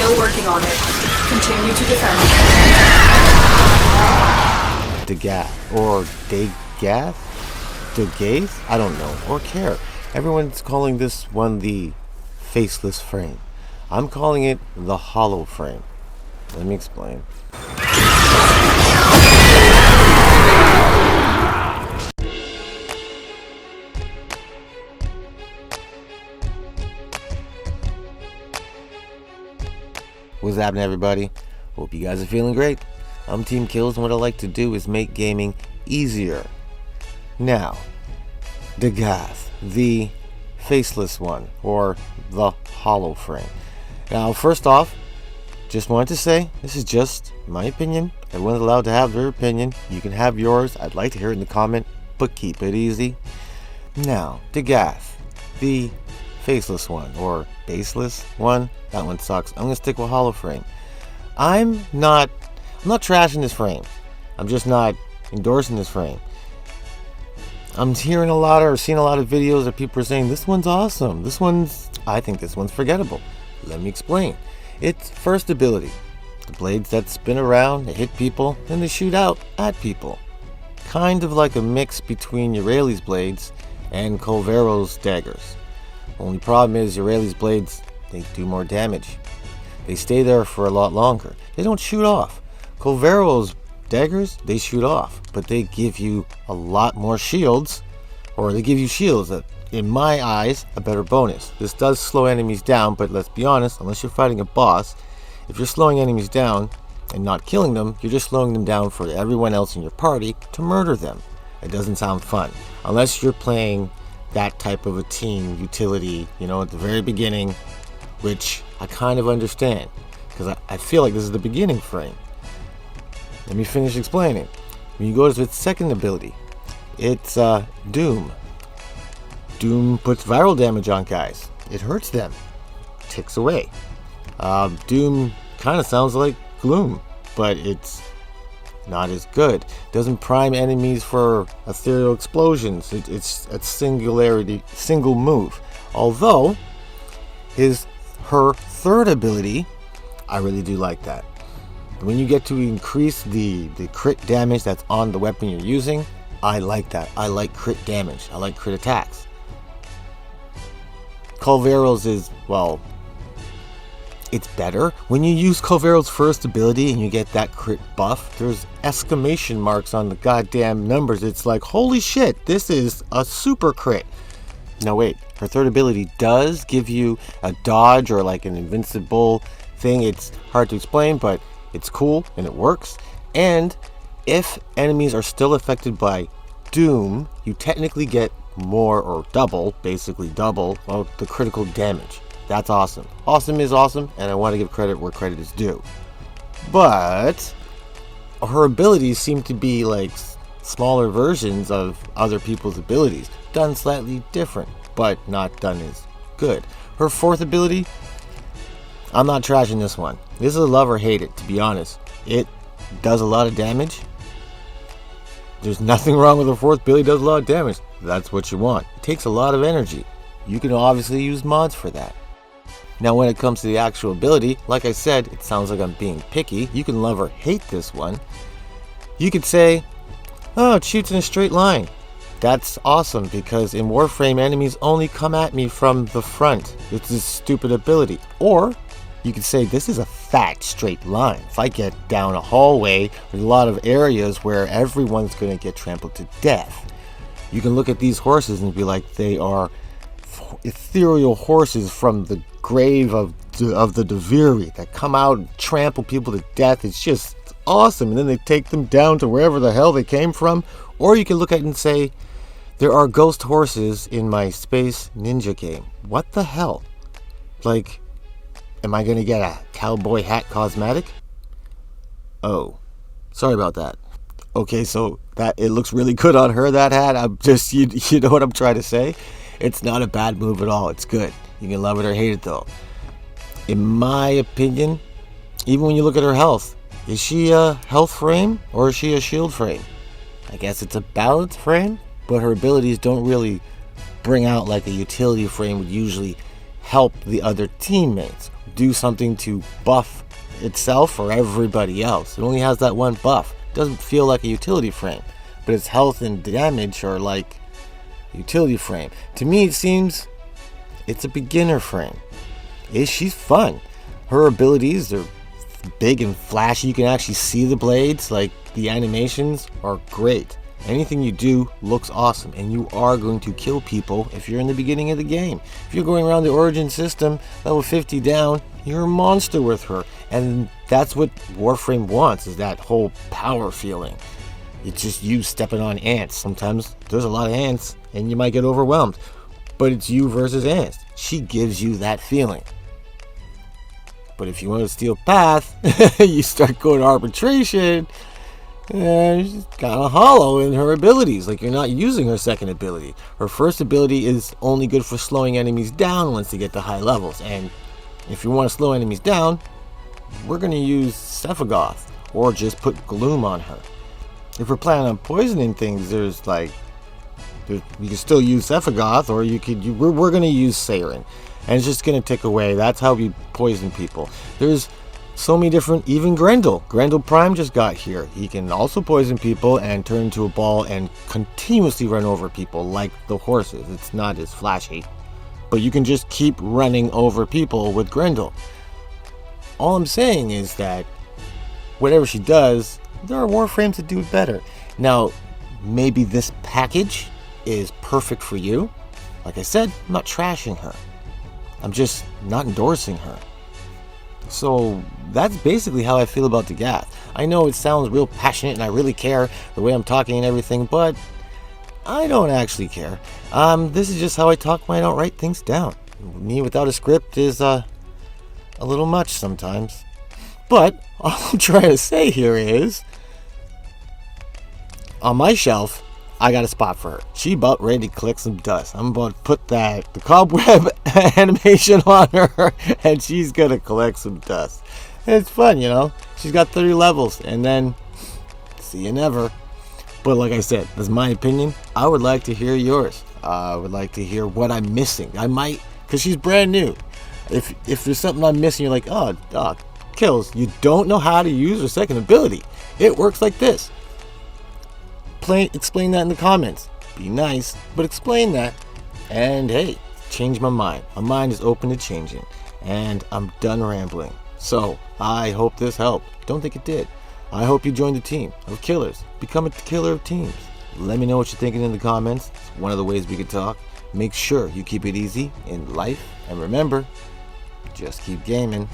Still working on it. Continue to defend. Dagath, or Dagath? Dagath? I don't know, or care. Everyone's calling this one the faceless frame. I'm calling it the Hallow Frame. Let me explain. What's happening, everybody? Hope you guys are feeling great. I'm Team Kills, and what I like to do is make gaming easier. Now, Dagath, the faceless one, or the Hallow Frame. Now, first off, just wanted to say, this is just my opinion. Everyone's allowed to have their opinion. You can have yours. I'd like to hear it in the comment, but keep it easy. Now, Dagath, the faceless one, or baseless one. That one sucks. I'm gonna stick with Hallow Frame. I'm not trashing this frame. I'm just not endorsing this frame. I'm hearing a lot or seeing a lot of videos that people are saying this one's awesome. I think this one's forgettable. Let me explain. Its first ability, the blades that spin around, they hit people, then they shoot out at people. Kind of like a mix between Eurali's blades and Colvero's daggers. Only problem is Eurali's blades, they do more damage. They stay there for a lot longer. They don't shoot off. Colvero's daggers, they shoot off, but they give you a lot more shields, or they give you shields that, in my eyes, a better bonus. This does slow enemies down, but let's be honest, unless you're fighting a boss, if you're slowing enemies down and not killing them, you're just slowing them down for everyone else in your party to murder them. It doesn't sound fun. Unless you're playing that type of a team utility, at the very beginning, which I kind of understand, because I feel like this is the beginning frame. Let me finish explaining. When you go to its second ability, it's Doom. Doom puts viral damage on guys. It hurts them. Ticks away. Doom kind of sounds like Gloom, but it's not as good. Doesn't prime enemies for ethereal explosions. It's a single move. Although, her third ability, I really do like that. When you get to increase the crit damage that's on the weapon you're using, I like that. I like crit damage. I like crit attacks. Colvero's is, well, it's better. When you use Colvero's first ability and you get that crit buff, there's exclamation marks on the goddamn numbers. It's like, holy shit, this is a super crit. No, wait. Her third ability does give you a dodge or like an invincible thing. It's hard to explain, but it's cool and it works. And if enemies are still affected by Doom, you technically get more, or basically double, the critical damage. That's awesome. Awesome is awesome, and I want to give credit where credit is due. But her abilities seem to be like smaller versions of other people's abilities, done slightly different, but not done as good. Her fourth ability, I'm not trashing this one. This is a love or hate it, to be honest. It does a lot of damage. There's nothing wrong with her fourth ability. It does a lot of damage. That's what you want. It takes a lot of energy. You can obviously use mods for that. Now, when it comes to the actual ability, like I said, it sounds like I'm being picky. You can love or hate this one. You could say, oh, it shoots in a straight line. That's awesome, because in Warframe, enemies only come at me from the front. It's this stupid ability. Or you could say, this is a fat straight line. If I get down a hallway, there's a lot of areas where everyone's going to get trampled to death. You can look at these horses and be like, they are ethereal horses from the grave of the Deviri that come out and trample people to death. It's just awesome. And then they take them down to wherever the hell they came from. Or you can look at it and say, there are ghost horses in my Space Ninja game. What the hell? Like, am I going to get a cowboy hat cosmetic? Oh, sorry about that. Okay, so that it looks really good on her, that hat. I'm just, you know what I'm trying to say? It's not a bad move at all. It's good. You can love it or hate it, though. In my opinion, even when you look at her health, is she a health frame or is she a shield frame? I guess it's a balance frame, but her abilities don't really bring out like a utility frame would usually help the other teammates. do something to buff itself or everybody else. It only has that one buff. It doesn't feel like a utility frame, but its health and damage are like utility frame. To me, it seems it's a beginner frame. She's fun. Her abilities are big and flashy. You can actually see the blades. Like, the animations are great. Anything you do looks awesome, and you are going to kill people if you're in the beginning of the game. If you're going around the origin system, level 50 down, you're a monster with her. And that's what Warframe wants, is that whole power feeling. It's just you stepping on ants. Sometimes there's a lot of ants, and you might get overwhelmed. But it's you versus ants. She gives you that feeling. But if you want to steal path, you start going to arbitration, and she's kind of hollow in her abilities. Like, you're not using her second ability. Her first ability is only good for slowing enemies down once they get to high levels. And if you want to slow enemies down, we're going to use Dagath, or just put Gloom on her. If we're planning on poisoning things, you can still use Dagath, or we're going to use Sarin. And it's just going to take away. That's how we poison people. There's so many different, even Grendel. Grendel Prime just got here. He can also poison people and turn into a ball and continuously run over people like the horses. It's not as flashy, but you can just keep running over people with Grendel. All I'm saying is that whatever she does, there are warframes that do it better. Now, maybe this package is perfect for you. Like I said, I'm not trashing her. I'm just not endorsing her. So that's basically how I feel about Dagath. I know it sounds real passionate and I really care the way I'm talking and everything, but I don't actually care. This is just how I talk when I don't write things down. Me without a script is a little much sometimes. But all I'm trying to say here is, on my shelf, I got a spot for her. She about ready to collect some dust. I'm about to put the cobweb animation on her, and she's gonna collect some dust. It's fun, you know. She's got 30 levels, and then see you never. But like I said, that's my opinion. I would like to hear yours. I would like to hear what I'm missing. I might, because she's brand new. If there's something I'm missing, you're like, oh, kills. You don't know how to use her second ability. It works like this. Explain that in the comments. Be nice, but explain that. And hey, change my mind. My mind is open to changing. And I'm done rambling. So, I hope this helped. Don't think it did. I hope you join the team of killers. Become a killer of teams. Let me know what you're thinking in the comments. It's one of the ways we could talk. Make sure you keep it easy in life. And remember, just keep gaming.